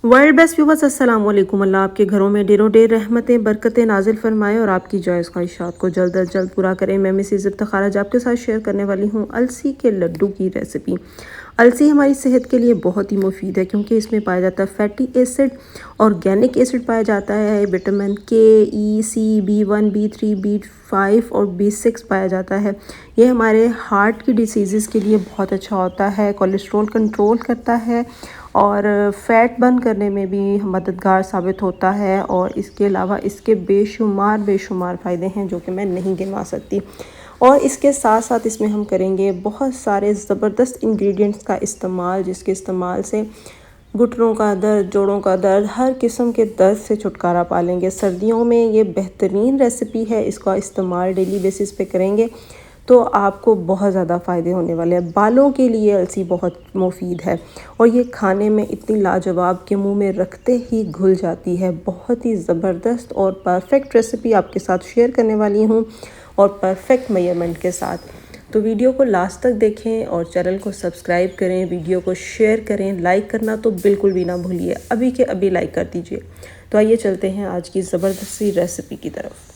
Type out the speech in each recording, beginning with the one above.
World best viewers, अस्सलाम वालेकुम। अल्लाह आपके घरों में डेरों डेर रहमतें बरकतें नाजिल फरमाए और आपकी जायज़ ख्वाहिशात को जल्द अज जल्द पूरा करें। मैं मिसेज़ इफ्तिखार आज आपके साथ शेयर करने वाली हूँ अलसी के लड्डू की रेसिपी। अलसी हमारी सेहत के लिए बहुत ही मुफीद है क्योंकि इसमें पाया जाता है फैटी एसिड, ऑर्गेनिक एसिड पाया जाता है, विटामिन के, ई, सी, B1, B3, B5 और B6 पाया जाता है। ये हमारे हार्ट की डिसीज़ के लिए बहुत अच्छा होता है, कोलेस्ट्रॉल कंट्रोल करता है और फ़ैट बर्न करने में भी मददगार साबित होता है। और इसके अलावा इसके बेशुमार फ़ायदे हैं जो कि मैं नहीं गिनवा सकती। और इसके साथ साथ इसमें हम करेंगे बहुत सारे ज़बरदस्त इंग्रेडिएंट्स का इस्तेमाल, जिसके इस्तेमाल से घुटनों का दर्द, जोड़ों का दर्द, हर किस्म के दर्द से छुटकारा पा लेंगे। सर्दियों में ये बेहतरीन रेसिपी है, इसका इस्तेमाल डेली बेसिस पे करेंगे तो आपको बहुत ज़्यादा फ़ायदे होने वाले हैं। बालों के लिए अलसी बहुत मुफीद है और ये खाने में इतनी लाजवाब के मुंह में रखते ही घुल जाती है। बहुत ही ज़बरदस्त और परफेक्ट रेसिपी आपके साथ शेयर करने वाली हूँ और परफेक्ट मेजरमेंट के साथ। तो वीडियो को लास्ट तक देखें और चैनल को सब्सक्राइब करें, वीडियो को शेयर करें, लाइक करना तो बिल्कुल भी ना भूलिए, अभी के अभी लाइक कर दीजिए। तो आइए चलते हैं आज की ज़बरदस्त सी रेसिपी की तरफ।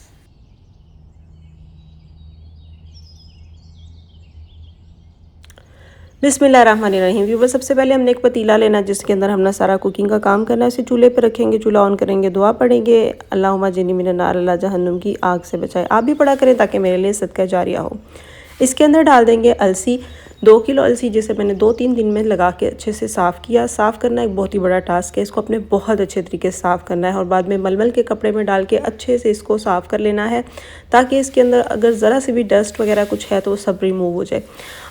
बिस्मिल्लाहिर्रहमानिर्रहीम। व्यूवर, सबसे पहले हमने एक पतीला लेना जिसके अंदर हमने सारा कुकिंग का काम करना है। इसे चूल्हे पे रखेंगे, चूल्हा ऑन करेंगे, दुआ पढ़ेंगे, अल्लाहुम्मा जिन्नी मिनन नार, अल्लाह जहन्नुम की आग से बचाए। आप भी पढ़ा करें ताकि मेरे लिए सदका जारिया हो। इसके अंदर डाल देंगे अलसी, 2 किलो अलसी जिसे मैंने 2-3 दिन में लगा के अच्छे से साफ़ किया। साफ़ करना एक बहुत ही बड़ा टास्क है, इसको अपने बहुत अच्छे तरीके से साफ़ करना है और बाद में मलमल के कपड़े में डाल के अच्छे से इसको साफ़ कर लेना है ताकि इसके अंदर अगर ज़रा सी भी डस्ट वगैरह कुछ है तो वो सब रिमूव हो जाए।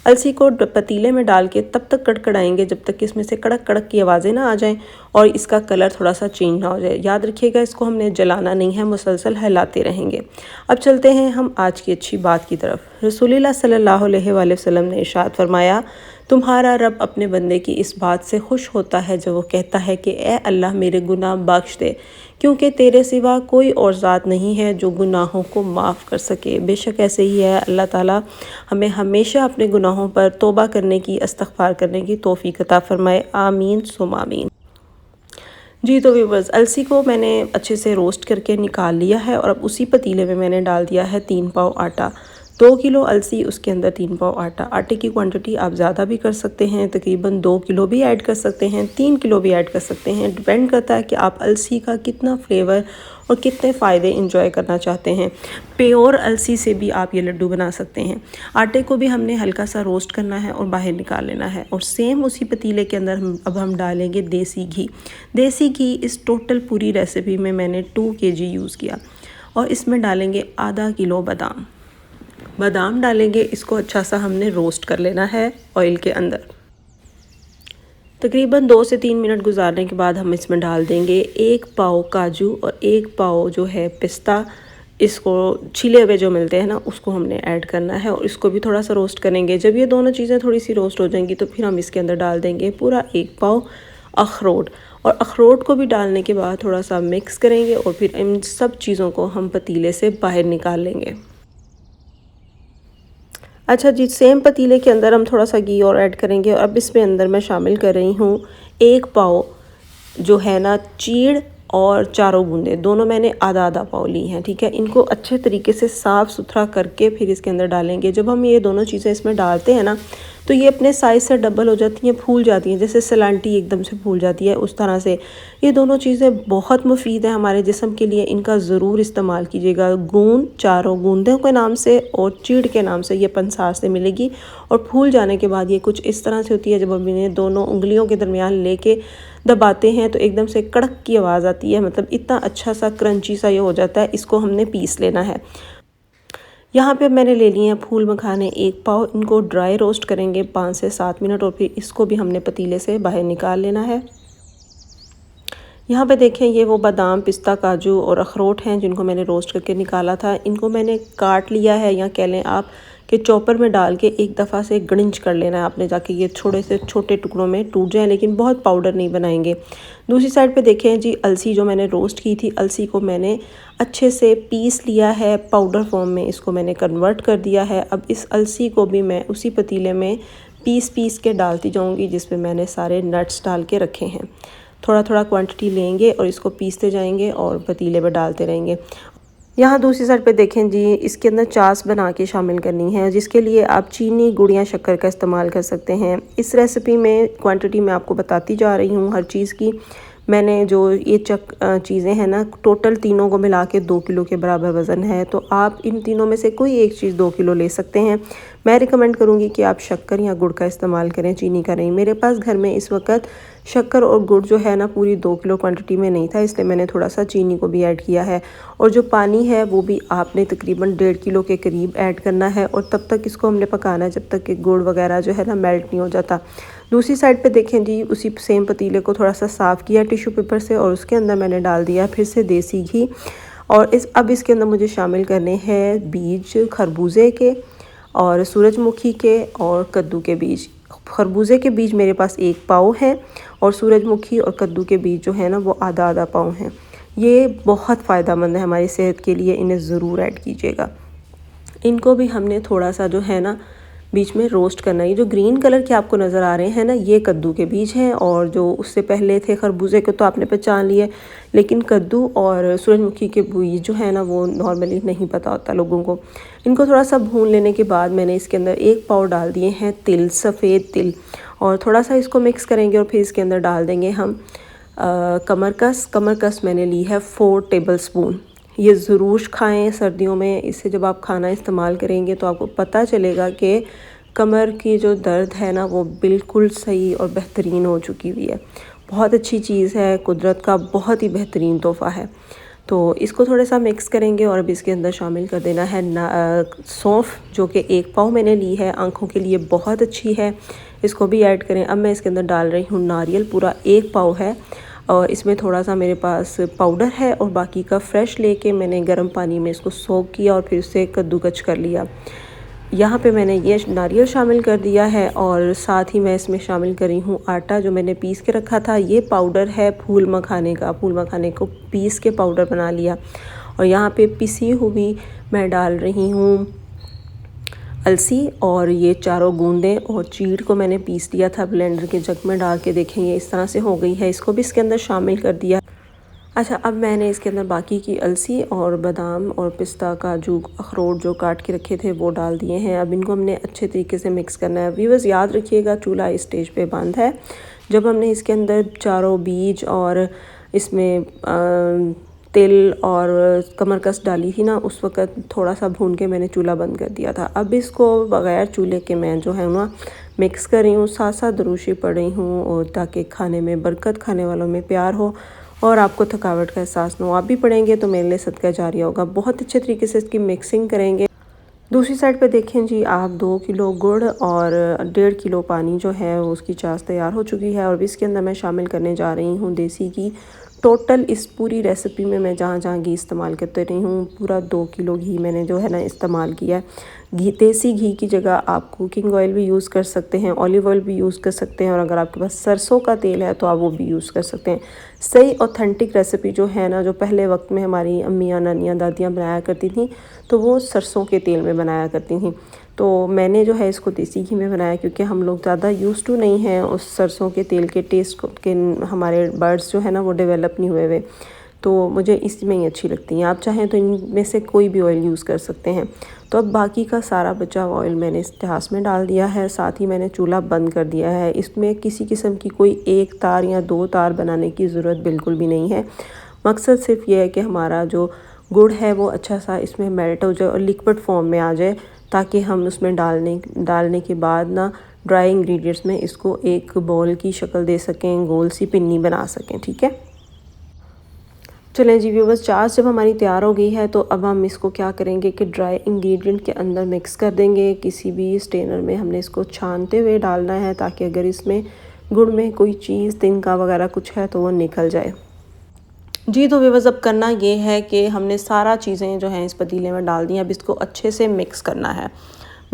अलसी को पतीले में डाल के तब तक कड़कड़ाएंगे जब तक कि इसमें से कड़क कड़क की आवाज़ें ना आ जाएं और इसका कलर थोड़ा सा चेंज ना हो जाए। याद रखिएगा, इसको हमने जलाना नहीं है, मुसलसल हिलाते रहेंगे। अब चलते हैं हम आज की अच्छी बात की तरफ। रसूलुल्लाह सल्लल्लाहु अलैहि वसल्लम ने इरशाद फरमाया, तुम्हारा रब अपने बंदे की इस बात से खुश होता है जब वो कहता है कि ए अल्लाह मेरे गुनाह बख्श दे, क्योंकि तेरे सिवा कोई और ज़ात नहीं है जो गुनाहों को माफ़ कर सके। बेशक ऐसे ही है, अल्लाह ताला हमें हमेशा अपने गुनाहों पर तौबा करने की, इस्तग़फ़ार करने की तौफ़ीक़ अता फ़रमाए। आमीन सुम आमीन। जी, तो व्यूवर्स, अलसी को मैंने अच्छे से रोस्ट करके निकाल लिया है और अब उसी पतीले में मैंने डाल दिया है 3 पाव आटा। 2 किलो अलसी, उसके अंदर 3 पाव आटा। आटे की क्वांटिटी आप ज़्यादा भी कर सकते हैं, तकरीबन 2 किलो भी ऐड कर सकते हैं, 3 किलो भी ऐड कर सकते हैं। डिपेंड करता है कि आप अलसी का कितना फ्लेवर और कितने फ़ायदे इंजॉय करना चाहते हैं। प्योर अलसी से भी आप ये लड्डू बना सकते हैं। आटे को भी हमने हल्का सा रोस्ट करना है और बाहर निकाल लेना है और सेम उसी पतीले के अंदर अब हम डालेंगे देसी घी। देसी घी इस टोटल पूरी रेसिपी में मैंने 2 kg यूज़ किया और इसमें डालेंगे आधा किलो बादाम डालेंगे। इसको अच्छा सा हमने रोस्ट कर लेना है ऑयल के अंदर। तकरीबन 2 से 3 मिनट गुजारने के बाद हम इसमें डाल देंगे 1 पाव काजू और 1 पाव जो है पिस्ता। इसको छिले हुए जो मिलते हैं ना, उसको हमने ऐड करना है और इसको भी थोड़ा सा रोस्ट करेंगे। जब ये दोनों चीज़ें थोड़ी सी रोस्ट हो जाएंगी तो फिर हम इसके अंदर डाल देंगे पूरा 1 पाव अखरोट और अखरोट को भी डालने के बाद थोड़ा सा मिक्स करेंगे और फिर इन सब चीज़ों को हम पतीले से बाहर निकाल लेंगे। अच्छा जी, सेम पतीले के अंदर हम थोड़ा सा घी और ऐड करेंगे और अब इसमें अंदर मैं शामिल कर रही हूँ 1 पाव जो है ना चीड़ और चारों बूंदे, दोनों मैंने आधा आधा पाव ली हैं। ठीक है, इनको अच्छे तरीके से साफ़ सुथरा करके फिर इसके अंदर डालेंगे। जब हम ये दोनों चीज़ें इसमें डालते हैं ना तो ये अपने साइज़ से डबल हो जाती हैं, फूल जाती हैं, जैसे सलांटी एकदम से फूल जाती है उस तरह से। ये दोनों चीज़ें बहुत मुफीद हैं हमारे जिस्म के लिए, इनका ज़रूर इस्तेमाल कीजिएगा। गूंद चारों गूंदों के नाम से और चीड़ के नाम से ये पंसार से मिलेगी और फूल जाने के बाद ये कुछ इस तरह से होती है। जब हम इन्हें दोनों उंगलियों के दरमियान लेके दबाते हैं तो एकदम से कड़क की आवाज़ आती है, मतलब इतना अच्छा सा क्रंची सा ये हो जाता है। इसको हमने पीस लेना है। यहाँ पे मैंने ले लिए हैं फूल मखाने 1 पाव। इनको ड्राई रोस्ट करेंगे 5 से 7 मिनट और फिर इसको भी हमने पतीले से बाहर निकाल लेना है। यहाँ पे देखें, ये वो बादाम, पिस्ता, काजू और अखरोट हैं जिनको मैंने रोस्ट करके निकाला था। इनको मैंने काट लिया है, या कह लें आप कि चॉपर में डाल के एक दफ़ा से गड़िंच कर लेना है आपने, जाके ये थोड़े से छोटे टुकड़ों में टूट जाए, लेकिन बहुत पाउडर नहीं बनाएंगे। दूसरी साइड पे देखें जी, अलसी जो मैंने रोस्ट की थी, अलसी को मैंने अच्छे से पीस लिया है, पाउडर फॉर्म में इसको मैंने कन्वर्ट कर दिया है। अब इस अलसी को भी मैं उसी पतीले में पीस के डालती जाऊँगी जिसमें मैंने सारे नट्स डाल के रखे हैं। थोड़ा थोड़ा क्वांटिटी लेंगे और इसको पीसते जाएंगे और पतीले में डालते रहेंगे। यहाँ दूसरी साइड पे देखें जी, इसके अंदर चास बना के शामिल करनी है, जिसके लिए आप चीनी, गुड़ या शक्कर का इस्तेमाल कर सकते हैं। इस रेसिपी में क्वांटिटी मैं आपको बताती जा रही हूँ हर चीज़ की। मैंने जो ये चीज़ें हैं ना, टोटल तीनों को मिला के 2 किलो के बराबर वज़न है, तो आप इन तीनों में से कोई एक चीज़ 2 किलो ले सकते हैं। मैं रिकमेंड करूँगी कि आप शक्कर या गुड़ का इस्तेमाल करें, चीनी का नहीं। मेरे पास घर में इस वक्त शक्कर और गुड़ जो है ना पूरी 2 किलो क्वांटिटी में नहीं था, इसलिए मैंने थोड़ा सा चीनी को भी ऐड किया है। और जो पानी है वो भी आपने तकरीबन 1.5 किलो के करीब ऐड करना है और तब तक इसको हमने पकाना है जब तक कि गुड़ वगैरह जो है ना मेल्ट नहीं हो जाता। दूसरी साइड पे देखें जी, उसी सेम पतीले को थोड़ा सा साफ़ किया टिश्यू पेपर से और उसके अंदर मैंने डाल दिया फिर से देसी घी। और अब इसके अंदर मुझे शामिल करने हैं बीज खरबूजे के और सूरजमुखी के और कद्दू के बीज। खरबूजे के बीज मेरे पास 1 पाव है और सूरजमुखी और कद्दू के बीज जो है ना वो आधा आधा पाव हैं। ये बहुत फ़ायदेमंद है हमारी सेहत के लिए, इन्हें ज़रूर ऐड कीजिएगा। इनको भी हमने थोड़ा सा जो है ना बीच में रोस्ट करना है। ये जो ग्रीन कलर के आपको नज़र आ रहे हैं ना, ये कद्दू के बीज हैं और जो उससे पहले थे खरबूजे के तो आपने पहचान लिए, लेकिन कद्दू और सूरजमुखी के बीज जो है ना वो नॉर्मली नहीं पता होता लोगों को। इनको थोड़ा सा भून लेने के बाद मैंने इसके अंदर 1 पाव डाल दिए हैं तिल, सफ़ेद तिल, और थोड़ा सा इसको मिक्स करेंगे और फिर इसके अंदर डाल देंगे हम कमरकस मैंने ली है 4 टेबल स्पून। ये ज़रूर खाएं सर्दियों में। इससे जब आप खाना इस्तेमाल करेंगे तो आपको पता चलेगा कि कमर की जो दर्द है ना वो बिल्कुल सही और बेहतरीन हो चुकी हुई है। बहुत अच्छी चीज़ है, कुदरत का बहुत ही बेहतरीन तोहफ़ा है। तो इसको थोड़ा सा मिक्स करेंगे और अब इसके अंदर शामिल कर देना है सौंफ, जो कि 1 पाव मैंने ली है, आँखों के लिए बहुत अच्छी है, इसको भी ऐड करें। अब मैं इसके अंदर डाल रही हूँ नारियल, पूरा 1 पाव है और इसमें थोड़ा सा मेरे पास पाउडर है और बाकी का फ्रेश लेके मैंने गर्म पानी में इसको सोक किया और फिर उसे कद्दूकस कर लिया। यहाँ पे मैंने ये नारियल शामिल कर दिया है और साथ ही मैं इसमें शामिल कर रही हूँ आटा जो मैंने पीस के रखा था। ये पाउडर है फूल मखाने का, फूल मखाने को पीस के पाउडर बना लिया। और यहाँ पे पिसी हुई मैं डाल रही हूँ अलसी और ये चारों बूंदें, और चीड़ को मैंने पीस लिया था ब्लेंडर के जग में डाल के। देखें ये इस तरह से हो गई है, इसको भी इसके अंदर शामिल कर दिया। अच्छा, अब मैंने इसके अंदर बाकी की अलसी और बादाम और पिस्ता, काजू, अखरोट जो काट के रखे थे वो डाल दिए हैं। अब इनको हमने अच्छे तरीके से मिक्स करना है। व्यूअर्स याद रखिएगा चूल्हा इस स्टेज पे बंद है। जब हमने इसके अंदर चारों बीज और इसमें तिल और कमरकस डाली थी ना, उस वक़्त थोड़ा सा भून के मैंने चूल्हा बंद कर दिया था। अब इसको बग़ैर चूल्हे के मैं जो है ना मिक्स कर रही हूँ, साथ साथ दुरूशी पढ़ रही हूँ, और ताकि खाने में बरकत, खाने वालों में प्यार हो और आपको थकावट का एहसास ना हो। आप भी पढ़ेंगे तो मेरे लिए सदका जारिया होगा। बहुत अच्छे तरीके से इसकी मिक्सिंग करेंगे। दूसरी साइड पे देखें जी, आप 2 किलो गुड़ और 1.5 किलो पानी जो है उसकी चाश तैयार हो चुकी है और इसके अंदर मैं शामिल करने जा रही हूँ देसी घी। टोटल इस पूरी रेसिपी में मैं जहाँ जहाँ घी इस्तेमाल करते रही हूँ पूरा 2 किलो घी मैंने जो है ना इस्तेमाल किया है। देसी घी की जगह आप कुकिंग ऑयल भी यूज़ कर सकते हैं, ऑलिव ऑयल भी यूज़ कर सकते हैं, और अगर आपके पास सरसों का तेल है तो आप वो भी यूज़ कर सकते हैं। सही ऑथेंटिक रेसिपी जो है ना, जो पहले वक्त में हमारी अम्मियाँ, नानियाँ, दादियाँ बनाया करती थी, तो वो सरसों के तेल में बनाया करती थी। तो मैंने जो है इसको देसी घी में बनाया, क्योंकि हम लोग ज़्यादा यूज़ टू नहीं हैं उस सरसों के तेल के टेस्ट के, हमारे बर्ड्स जो है ना वो डेवलप नहीं हुए हुए, तो मुझे इसमें ही अच्छी लगती हैं। आप चाहें तो इनमें से कोई भी ऑयल यूज़ कर सकते हैं। तो अब बाकी का सारा बचा हुआ ऑयल मैंने इस इतिहास में डाल दिया है, साथ ही मैंने चूल्हा बंद कर दिया है। इसमें किसी किस्म की कोई 1 तार या 2 तार बनाने की ज़रूरत बिल्कुल भी नहीं है। मकसद सिर्फ ये है कि हमारा जो गुड़ है वो अच्छा सा इसमें मेल्ट हो जाए और लिक्विड फॉर्म में आ जाए, ताकि हम उसमें डालने के बाद ना ड्राई इंग्रेडिएंट्स में इसको एक बॉल की शक्ल दे सकें, गोल सी पिन्नी बना सकें। ठीक है, चलें जी व्यूअर्स, चाश जब हमारी तैयार हो गई है तो अब हम इसको क्या करेंगे कि ड्राई इंग्रेडिएंट के अंदर मिक्स कर देंगे। किसी भी स्ट्रेनर में हमने इसको छानते हुए डालना है, ताकि अगर इसमें गुड़ में कोई चीज़, तिनका वगैरह कुछ है तो वो निकल जाए जी। तो व्यूअर्स अब करना ये है कि हमने सारा चीज़ें जो हैं इस पतीले में डाल दी। अब इसको अच्छे से मिक्स करना है।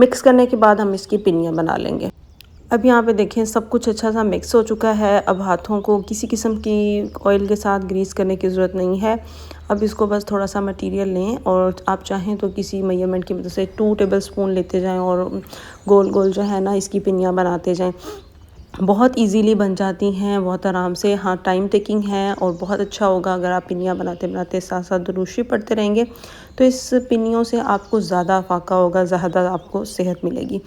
मिक्स करने के बाद हम इसकी पिन्नियाँ बना लेंगे। अब यहाँ पे देखें सब कुछ अच्छा सा मिक्स हो चुका है। अब हाथों को किसी किस्म की ऑयल के साथ ग्रीस करने की ज़रूरत नहीं है। अब इसको बस थोड़ा सा मटेरियल लें और आप चाहें तो किसी मेजरमेंट की मदद से 2 टेबल स्पून लेते जाएं और गोल गोल जो है ना इसकी पिन्नियाँ बनाते जाएं। बहुत इजीली बन जाती हैं, बहुत आराम से। हाँ, टाइम टेकिंग है और बहुत अच्छा होगा अगर आप पिन्नियाँ बनाते बनाते साथ साथ दुरूशी पढ़ते रहेंगे तो इस पिन्नियों से आपको ज़्यादा फाका होगा, ज़्यादा आपको सेहत मिलेगी।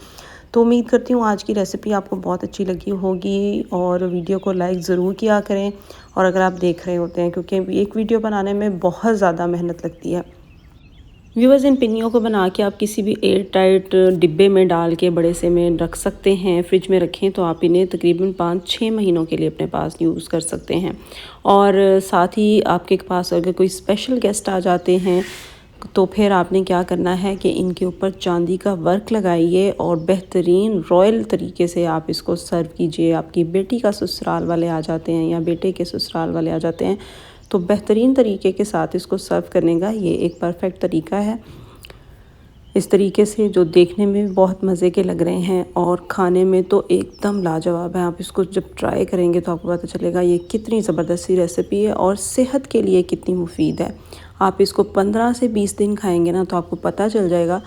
तो उम्मीद करती हूँ आज की रेसिपी आपको बहुत अच्छी लगी होगी और वीडियो को लाइक ज़रूर किया करें। और अगर आप देख रहे होते हैं, क्योंकि एक वीडियो बनाने में बहुत ज़्यादा मेहनत लगती है। व्यूअर्स, इन पिन्नियों को बना के आप किसी भी एयर टाइट डिब्बे में डाल के बड़े से में रख सकते हैं। फ्रिज में रखें तो आप इन्हें तकरीबन 5-6 महीनों के लिए अपने पास यूज़ कर सकते हैं। और साथ ही आपके पास अगर कोई स्पेशल गेस्ट आ जाते हैं तो फिर आपने क्या करना है कि इनके ऊपर चांदी का वर्क लगाइए और बेहतरीन रॉयल तरीके से आप इसको सर्व कीजिए। आपकी बेटी का ससुराल वाले आ जाते हैं या बेटे के ससुराल वाले आ जाते हैं तो बेहतरीन तरीके के साथ इसको सर्व करने का ये एक परफेक्ट तरीका है। इस तरीके से जो देखने में भी बहुत मज़े के लग रहे हैं और खाने में तो एकदम लाजवाब है। आप इसको जब ट्राई करेंगे तो आपको पता चलेगा ये कितनी ज़बरदस्त रेसिपी है और सेहत के लिए कितनी मुफीद है। आप इसको 15 से 20 दिन खाएंगे ना तो आपको पता चल जाएगा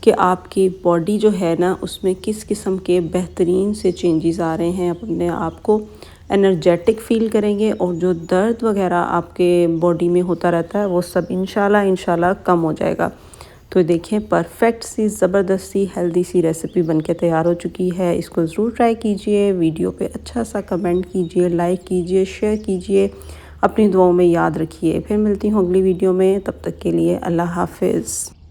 कि आपकी बॉडी जो है ना उसमें किस किस्म के बेहतरीन से चेंजेस आ रहे हैं। अपने आप को एनर्जेटिक फ़ील करेंगे और जो दर्द वगैरह आपके बॉडी में होता रहता है वो सब इंशाल्लाह कम हो जाएगा। तो देखिए, परफेक्ट सी ज़बरदस्त सी हेल्दी सी रेसिपी बनके तैयार हो चुकी है। इसको ज़रूर ट्राई कीजिए। वीडियो पे अच्छा सा कमेंट कीजिए, लाइक कीजिए, शेयर कीजिए, अपनी दुआओं में याद रखिए। फिर मिलती हूँ अगली वीडियो में, तब तक के लिए अल्लाह हाफ़िज़।